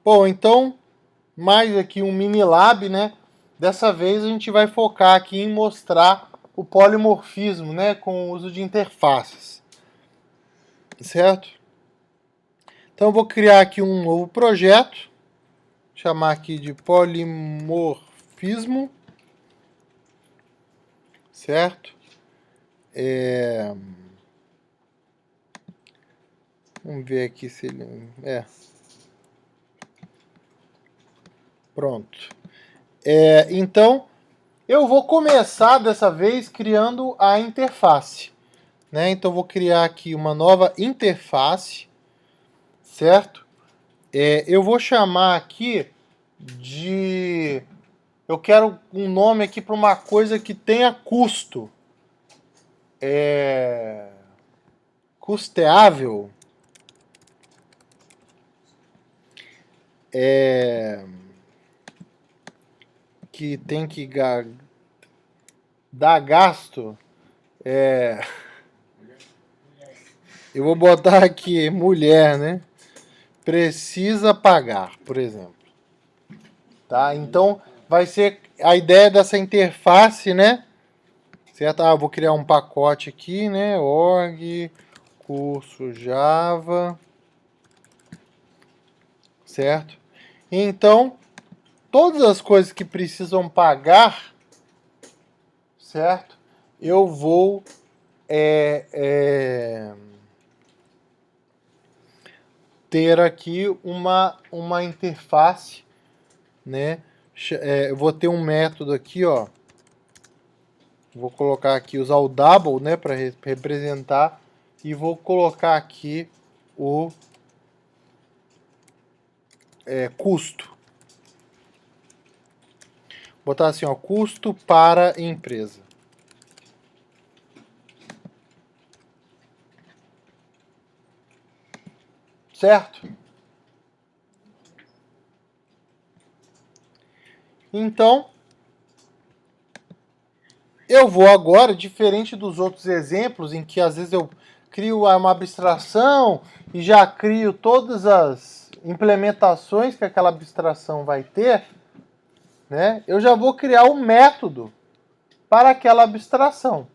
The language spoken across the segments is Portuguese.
Bom, então, mais aqui um mini lab, né? Dessa vez a gente vai focar aqui em mostrar o polimorfismo, né? Com o uso de interfaces. Certo? Então eu vou criar aqui um novo projeto. Chamar aqui de polimorfismo. Certo? Vamos ver aqui se ele... Pronto. Então, eu vou começar dessa vez criando a interface. Né? Então, eu vou criar aqui uma nova interface. Certo? Eu vou chamar aqui de... Eu quero um nome aqui para uma coisa que tenha custo. Custeável. Que tem que dar gasto. Eu vou botar aqui mulher, né? Precisa pagar, por exemplo. Tá? Então, vai ser a ideia dessa interface, né? Certo? Eu vou criar um pacote aqui, né? Org, curso Java. Certo? Então, todas as coisas que precisam pagar, certo? Eu vou ter aqui uma interface, né? Eu vou ter um método aqui, ó. Vou colocar aqui, usar o double, né, para representar, e vou colocar aqui o custo. Botar assim, ó, custo para empresa. Certo? Então, eu vou agora, diferente dos outros exemplos, em que às vezes eu crio uma abstração e já crio todas as implementações que aquela abstração vai ter, né? Eu já vou criar um método para aquela abstração,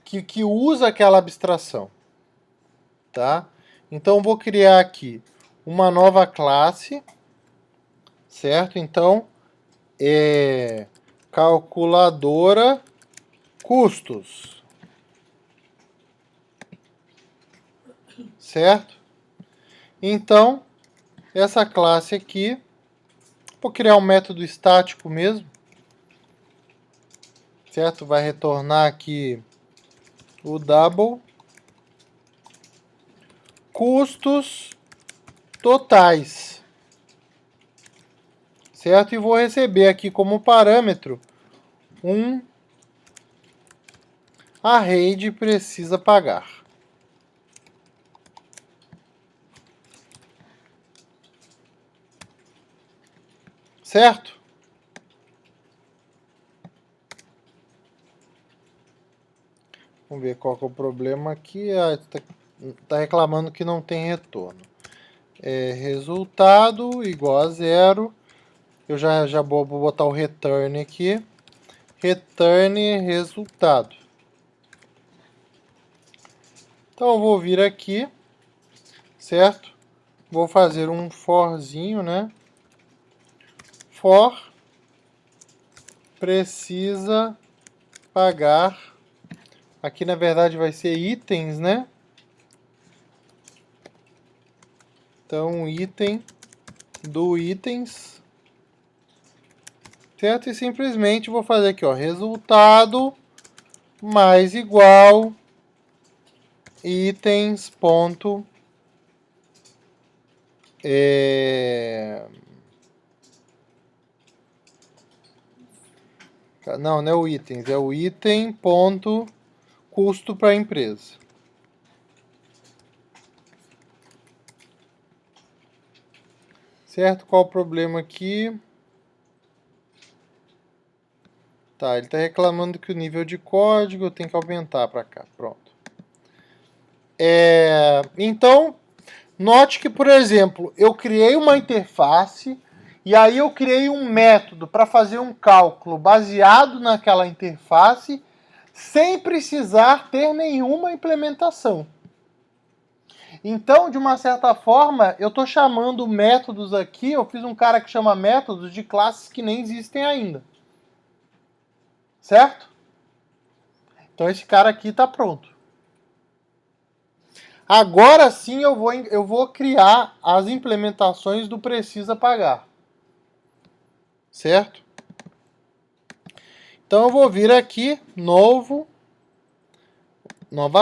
que usa aquela abstração. Tá? Então, eu vou criar aqui uma nova classe, certo? Então, calculadora custos, certo? Então, essa classe aqui, vou criar um método estático mesmo, certo? Vai retornar aqui o double, custos totais, certo? E vou receber aqui como parâmetro a rede precisa pagar. Certo? Vamos ver qual que é o problema aqui. Tá reclamando que não tem retorno. Resultado igual a 0. Eu já vou botar o return aqui. Return resultado. Então eu vou vir aqui, certo? Vou fazer um forzinho, né? For precisa pagar. Aqui na verdade vai ser itens, né? Então item do itens, certo? E simplesmente vou fazer aqui, ó, resultado mais igual itens ponto não é o itens, é o item ponto custo para a empresa. Certo? Qual o problema aqui? Tá, ele está reclamando que o nível de código tem que aumentar para cá. Pronto. Então, Note que, por exemplo, eu criei uma interface e aí eu criei um método para fazer um cálculo baseado naquela interface sem precisar ter nenhuma implementação. Então, de uma certa forma, eu estou chamando métodos aqui, eu fiz um cara que chama métodos de classes que nem existem ainda. Certo? Então esse cara aqui está pronto. Agora sim eu vou criar as implementações do precisa pagar. Certo? Então eu vou vir aqui, nova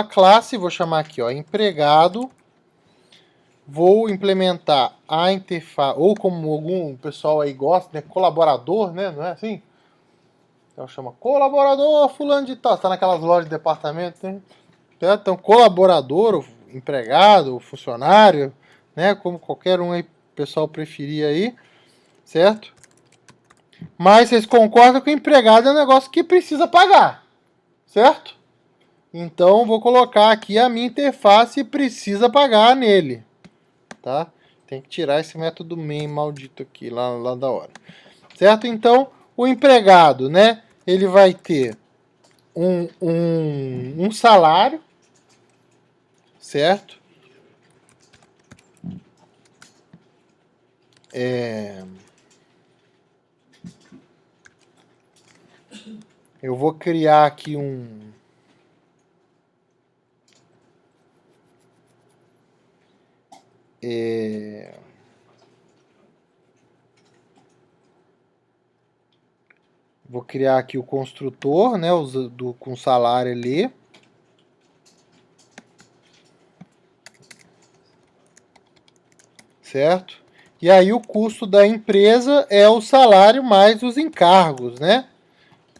classe, vou chamar aqui, ó, empregado. Vou implementar a interface, ou como algum pessoal aí gosta, né, colaborador, né, não é assim? Então chama colaborador fulano de tal, está naquelas lojas de departamento, né? Então colaborador, empregado, funcionário, né, como qualquer um aí pessoal preferir aí, certo? Mas vocês concordam que o empregado é um negócio que precisa pagar, certo? Então vou colocar aqui a minha interface precisa pagar nele, tá? Tem que tirar esse método main maldito aqui, lá da hora. Certo? Então, o empregado, né? Ele vai ter um salário, certo? Eu vou criar aqui vou criar aqui o construtor, né? Com salário ali. Certo? E aí o custo da empresa é o salário mais os encargos, né?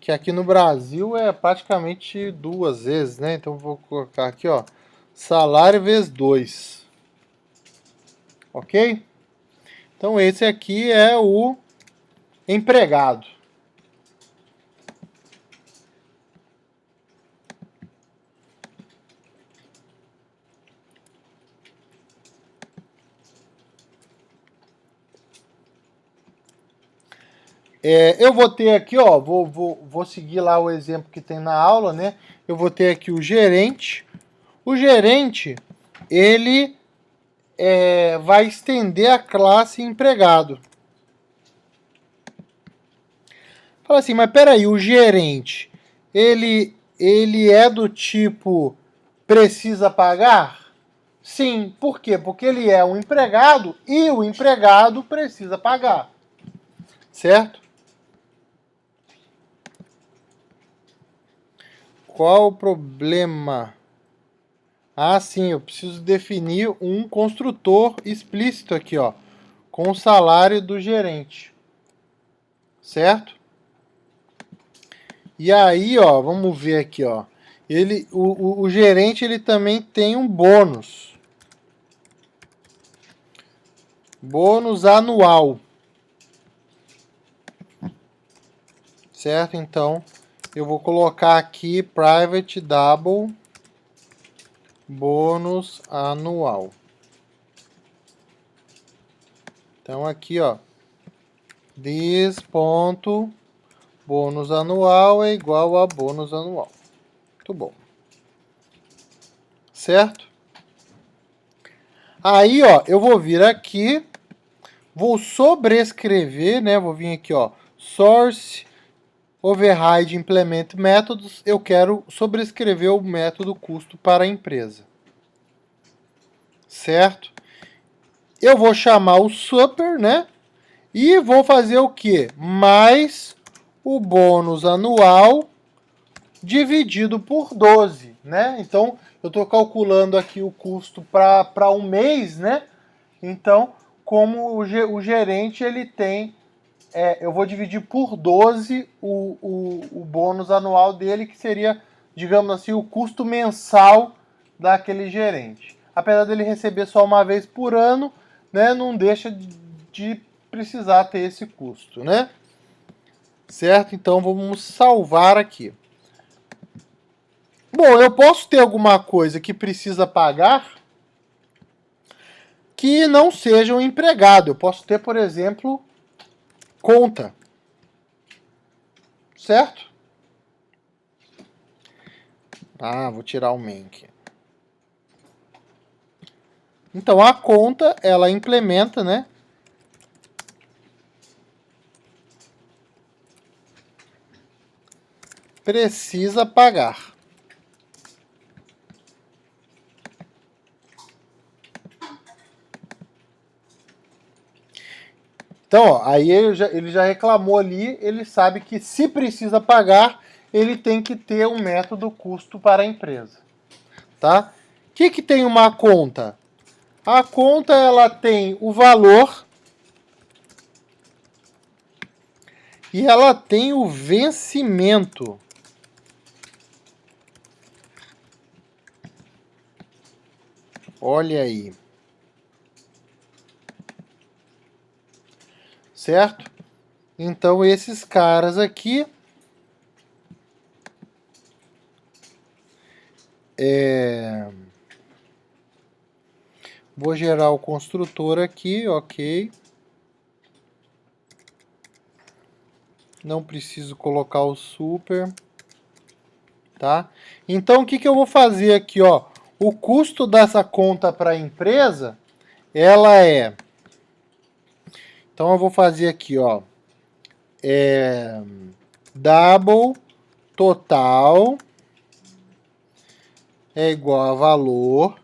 Que aqui no Brasil é praticamente 2 vezes, né? Então vou colocar aqui, ó, salário vezes 2. Ok? Então esse aqui é o empregado. Eu vou ter aqui, ó, vou seguir lá o exemplo que tem na aula, né? Eu vou ter aqui o gerente. O gerente, ele vai estender a classe empregado. Fala assim, mas peraí, o gerente, ele é do tipo precisa pagar? Sim, por quê? Porque ele é um empregado e o empregado precisa pagar. Certo? Qual o problema? Ah, sim, eu preciso definir um construtor explícito aqui, ó, com o salário do gerente. Certo? E aí, ó, vamos ver aqui, ó. O gerente ele também tem um bônus. Bônus anual. Certo? Então, eu vou colocar aqui private double bônus anual. Então aqui, ó, this ponto bônus anual é igual a bônus anual. Muito bom. Certo? Aí, ó, eu vou vir aqui, vou sobrescrever, né? Vou vir aqui, ó, source override implement métodos. Eu quero sobrescrever o método custo para a empresa. Certo? Eu vou chamar o super, né? E vou fazer o quê? Mais o bônus anual dividido por 12, né? Então, eu estou calculando aqui o custo para um mês, né? Então, como o gerente ele tem, eu vou dividir por 12 o bônus anual dele, que seria, digamos assim, o custo mensal daquele gerente. Apesar dele receber só uma vez por ano, né? Não deixa de precisar ter esse custo, né? Certo? Então, vamos salvar aqui. Bom, eu posso ter alguma coisa que precisa pagar? que não seja um empregado. Eu posso ter, por exemplo, conta. Certo? Ah, vou tirar o main aqui. Então, a conta, ela implementa, né? Precisa pagar. Então, ó, aí ele já reclamou ali, ele sabe que se precisa pagar, ele tem que ter um método custo para a empresa. Tá? O que tem uma conta? A conta ela tem o valor e ela tem o vencimento. Olha aí. Certo? Então esses caras aqui vou gerar o construtor aqui, ok. Não preciso colocar o super, tá? Então o que eu vou fazer aqui, ó? O custo dessa conta para a empresa, ela é. Então eu vou fazer aqui, ó. Double total é igual a valor,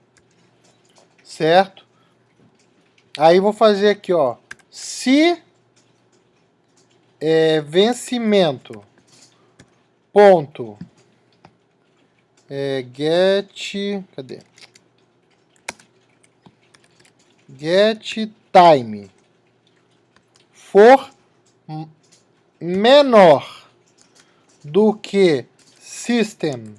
certo? Aí vou fazer aqui, ó. Se vencimento ponto get, cadê? Get time for menor do que system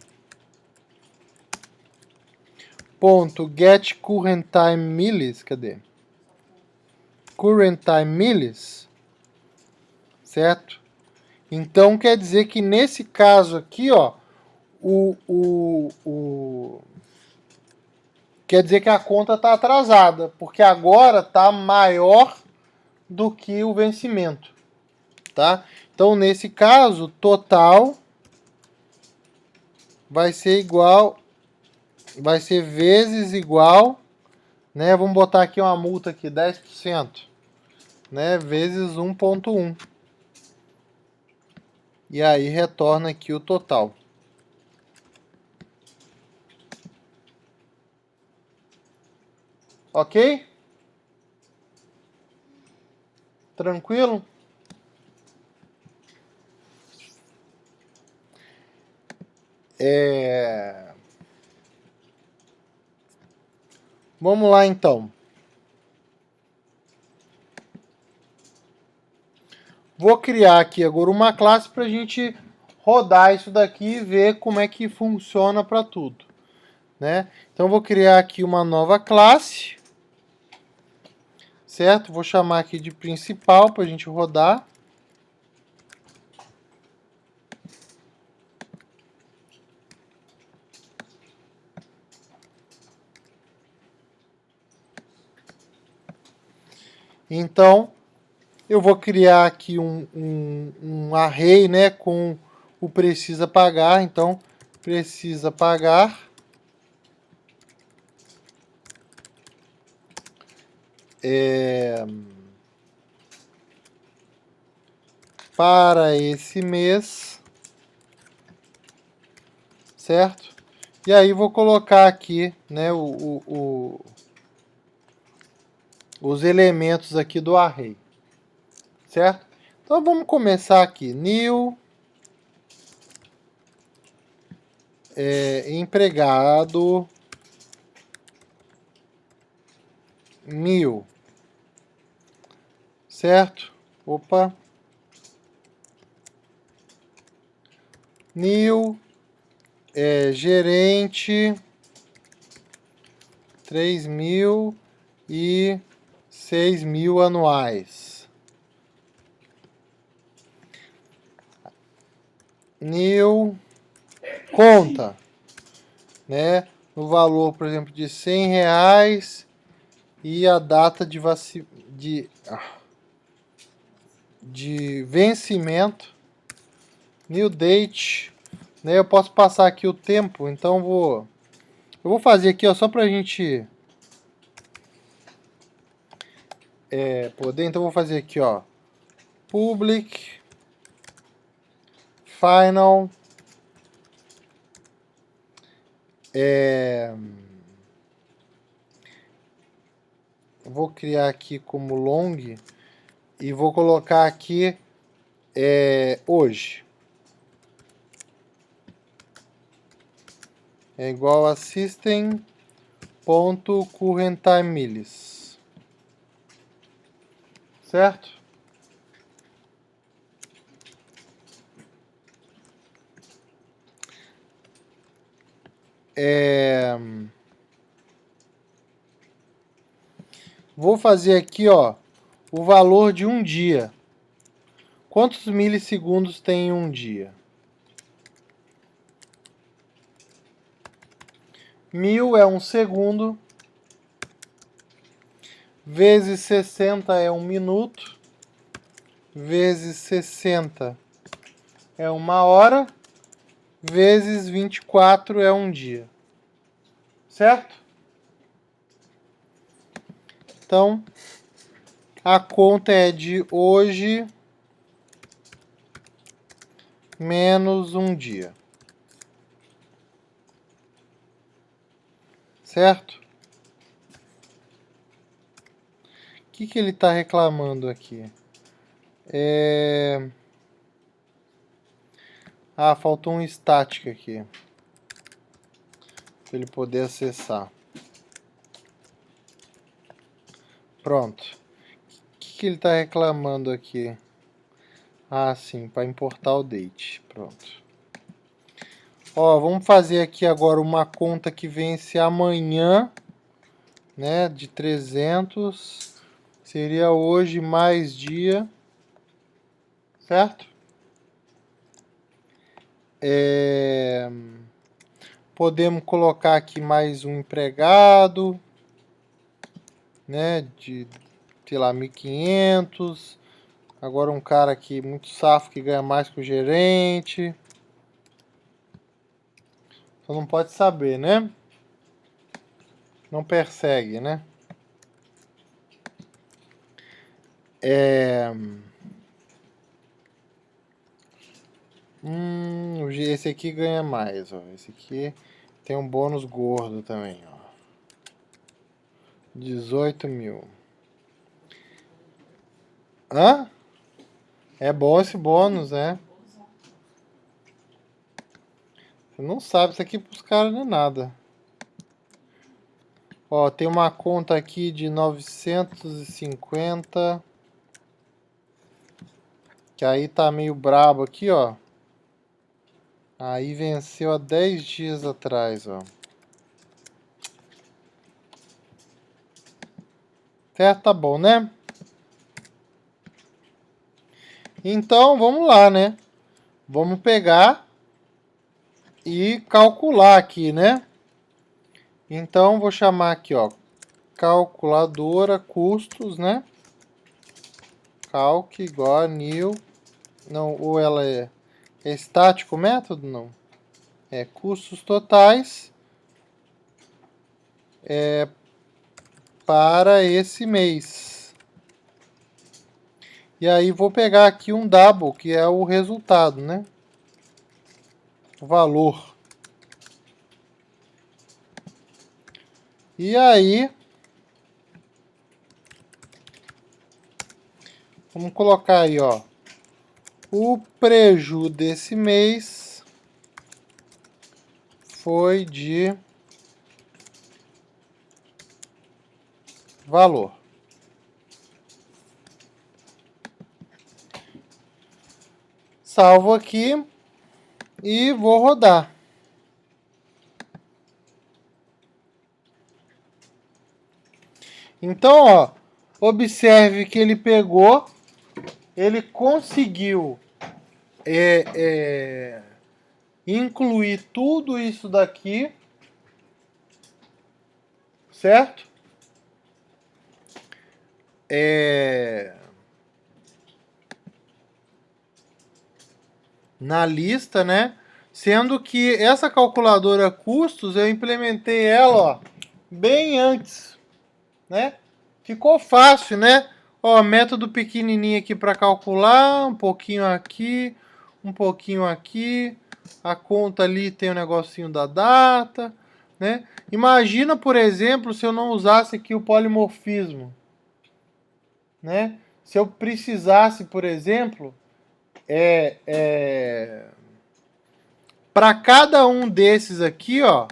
ponto get current time millis, cadê? Current time millis, certo? Então quer dizer que nesse caso aqui, ó, quer dizer que a conta está atrasada, porque agora está maior do que o vencimento, tá? Então nesse caso, total vai ser igual, vai ser vezes igual, né? Vamos botar aqui uma multa aqui, 10%, né? Vezes 1,1. E aí retorna aqui o total. Ok? Tranquilo? Vamos lá então. Vou criar aqui agora uma classe para a gente rodar isso daqui e ver como é que funciona para tudo, né? Então vou criar aqui uma nova classe, certo? Vou chamar aqui de principal para a gente rodar. Então eu vou criar aqui um array, né, com o precisa pagar. Então precisa pagar para esse mês, certo? E aí vou colocar aqui, né, os elementos aqui do array, certo? Então vamos começar aqui, new empregado 1000, certo? Opa, new gerente 3.000 e 6.000 anuais. New conta, né? No valor, por exemplo, de R$100 e a data de vencimento, new date, né? Eu posso passar aqui o tempo, então eu vou fazer aqui, ó, só pra gente poder, então eu vou fazer aqui, ó, public final vou criar aqui como long e vou colocar aqui hoje. É igual a system.currentTimeMillis. Certo? Vou fazer aqui, ó, o valor de um dia. Quantos milissegundos tem um dia? 1000 é um segundo, vezes 60 é um minuto, vezes 60 é uma hora, vezes 24 é um dia. Certo? Então, a conta é de hoje menos um dia. Certo? O que ele está reclamando aqui? Ah, faltou um static aqui. Para ele poder acessar. Pronto. O que ele está reclamando aqui? Ah, sim, para importar o date. Pronto. Ó, vamos fazer aqui agora uma conta que vence amanhã, né, de 300. Seria hoje mais dia, certo? Podemos colocar aqui mais um empregado, né, de, sei lá, 1.500. Agora um cara aqui muito safo que ganha mais que o gerente. Só não pode saber, né? Não persegue, né? Esse aqui ganha mais, ó. Esse aqui tem um bônus gordo também, ó. 18 mil. Hã? É bom esse bônus, né? Você não sabe, isso aqui pros caras não é nada. Ó, tem uma conta aqui de 950. Que aí tá meio brabo aqui, ó. Aí venceu há 10 dias atrás, ó. Certo, tá bom, né? Então, vamos lá, né? Vamos pegar e calcular aqui, né? Então, vou chamar aqui, ó, calculadora custos, né? Calc igual a new. Não, ou ela é estático o método? Não. É custos totais para esse mês. E aí vou pegar aqui um double, que é o resultado, né? O valor. E aí, vamos colocar aí, ó, o preju desse mês foi de valor. Salvo aqui e vou rodar. Então, ó, observe que ele pegou, ele conseguiu incluir tudo isso daqui, certo? na lista, né? Sendo que essa calculadora custos eu implementei ela, ó, bem antes, né? Ficou fácil, né? Ó, método pequenininho aqui para calcular, um pouquinho aqui, um pouquinho aqui. A conta ali tem o negocinho da data, né? Imagina, por exemplo, se eu não usasse aqui o polimorfismo, né? Se eu precisasse, por exemplo, para cada um desses aqui, ó,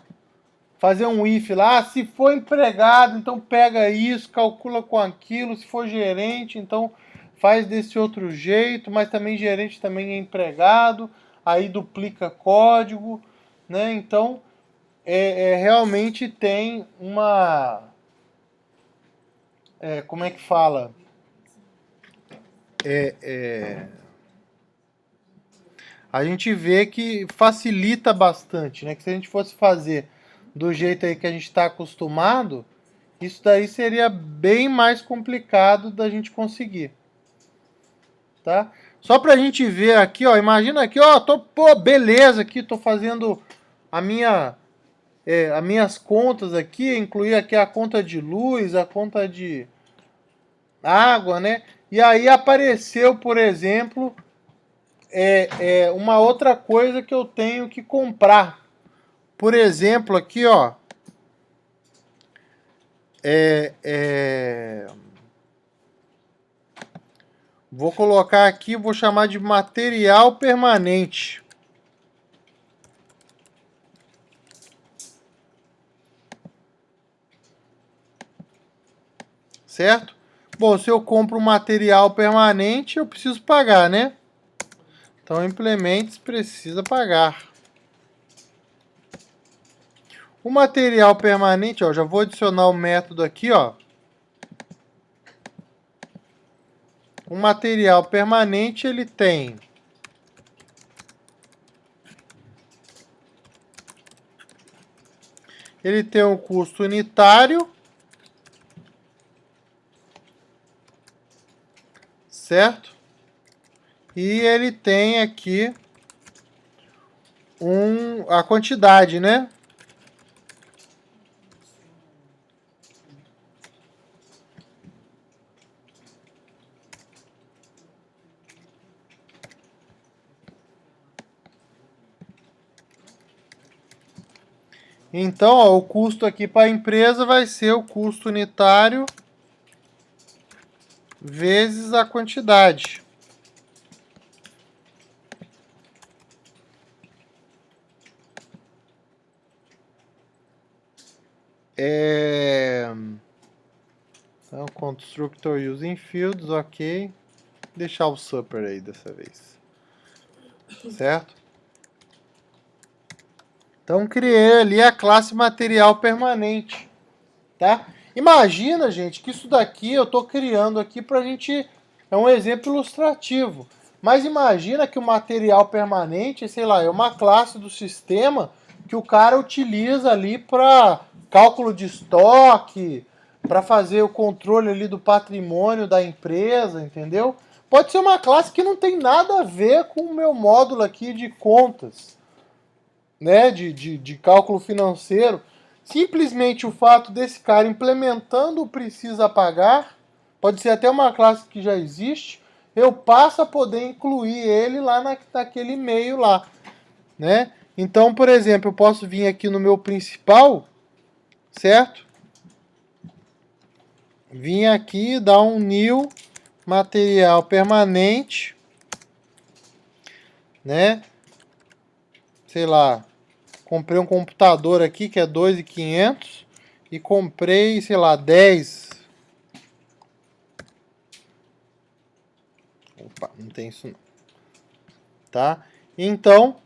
fazer um if lá, se for empregado, então pega isso, calcula com aquilo, se for gerente, então faz desse outro jeito, mas também gerente também é empregado, aí duplica código, né? Então, realmente tem uma... como é que fala? A gente vê que facilita bastante, né? Que se a gente fosse fazer do jeito aí que a gente está acostumado, isso daí seria bem mais complicado da gente conseguir, tá? Só pra gente ver aqui, ó, imagina aqui, ó, pô, beleza aqui, tô fazendo a as minhas contas aqui, incluir aqui a conta de luz, a conta de água, né? E aí apareceu, por exemplo, uma outra coisa que eu tenho que comprar. Por exemplo, aqui, ó, vou colocar aqui, vou chamar de material permanente. Certo? Bom, se eu compro um material permanente, eu preciso pagar, né? Então, implementos precisa pagar. O material permanente, ó, já vou adicionar o método aqui, ó. O material permanente, ele tem um custo unitário, certo? E ele tem aqui a quantidade, né? Então, ó, o custo aqui para a empresa vai ser o custo unitário vezes a quantidade. Então, constructor using fields, ok. Deixar o super aí dessa vez. Certo? Então, criei ali a classe material permanente. Tá? Imagina, gente, que isso daqui eu estou criando aqui para a gente... É um exemplo ilustrativo. Mas imagina que o material permanente, sei lá, é uma classe do sistema que o cara utiliza ali para cálculo de estoque, para fazer o controle ali do patrimônio da empresa, entendeu? Pode ser uma classe que não tem nada a ver com o meu módulo aqui de contas, né, de cálculo financeiro. Simplesmente o fato desse cara implementando o precisa pagar, pode ser até uma classe que já existe, eu passo a poder incluir ele lá naquele e-mail lá, né? Então, por exemplo, eu posso vir aqui no meu principal, certo? Vim aqui, dar um new material permanente, né? Sei lá, comprei um computador aqui que é 2.500 e comprei, sei lá, 10. Opa, não tem isso não. Tá? Então,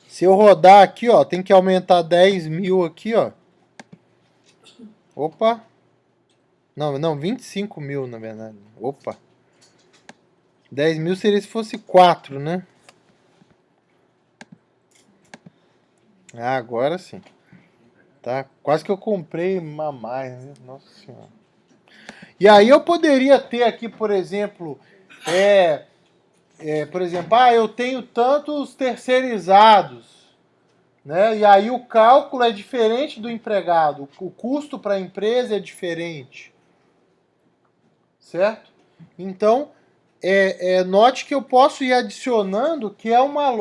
se eu rodar aqui, ó, tem que aumentar 10 mil aqui, ó. Opa. Não, 25 mil, na verdade. Opa. 10 mil seria se fosse 4, né? Ah, agora sim. Tá? Quase que eu comprei uma mais, né? Nossa senhora. E aí eu poderia ter aqui, por exemplo, eu tenho tantos terceirizados, né? E aí o cálculo é diferente do empregado, o custo para a empresa é diferente, certo? Então, note que eu posso ir adicionando, que é uma...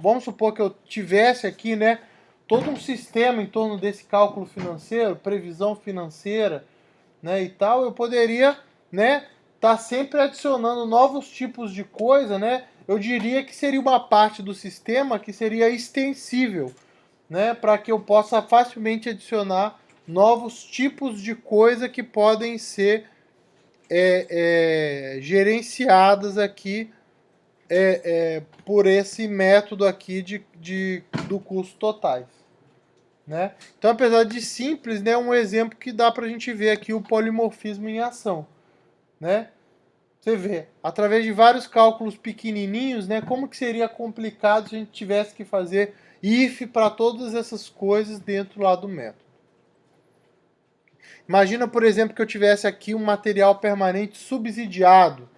Vamos supor que eu tivesse aqui, né, todo um sistema em torno desse cálculo financeiro, previsão financeira, né, e tal, eu poderia, né, tá sempre adicionando novos tipos de coisa, né? Eu diria que seria uma parte do sistema que seria extensível, né, para que eu possa facilmente adicionar novos tipos de coisa que podem ser gerenciadas aqui por esse método aqui do custo totais. Né? Então, apesar de simples, né, é um exemplo que dá para a gente ver aqui o polimorfismo em ação. Né? Você vê, através de vários cálculos pequenininhos, né, como que seria complicado se a gente tivesse que fazer if para todas essas coisas dentro lá do método. Imagina, por exemplo, que eu tivesse aqui um material permanente subsidiado,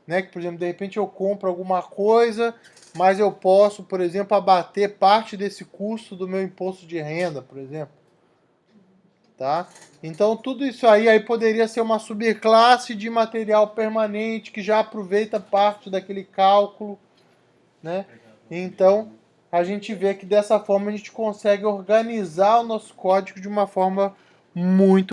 né, que, por exemplo, de repente eu compro alguma coisa, mas eu posso, por exemplo, abater parte desse custo do meu imposto de renda, por exemplo. Tá? Então, tudo isso aí poderia ser uma subclasse de material permanente que já aproveita parte daquele cálculo, né? Então, a gente vê que dessa forma a gente consegue organizar o nosso código de uma forma muito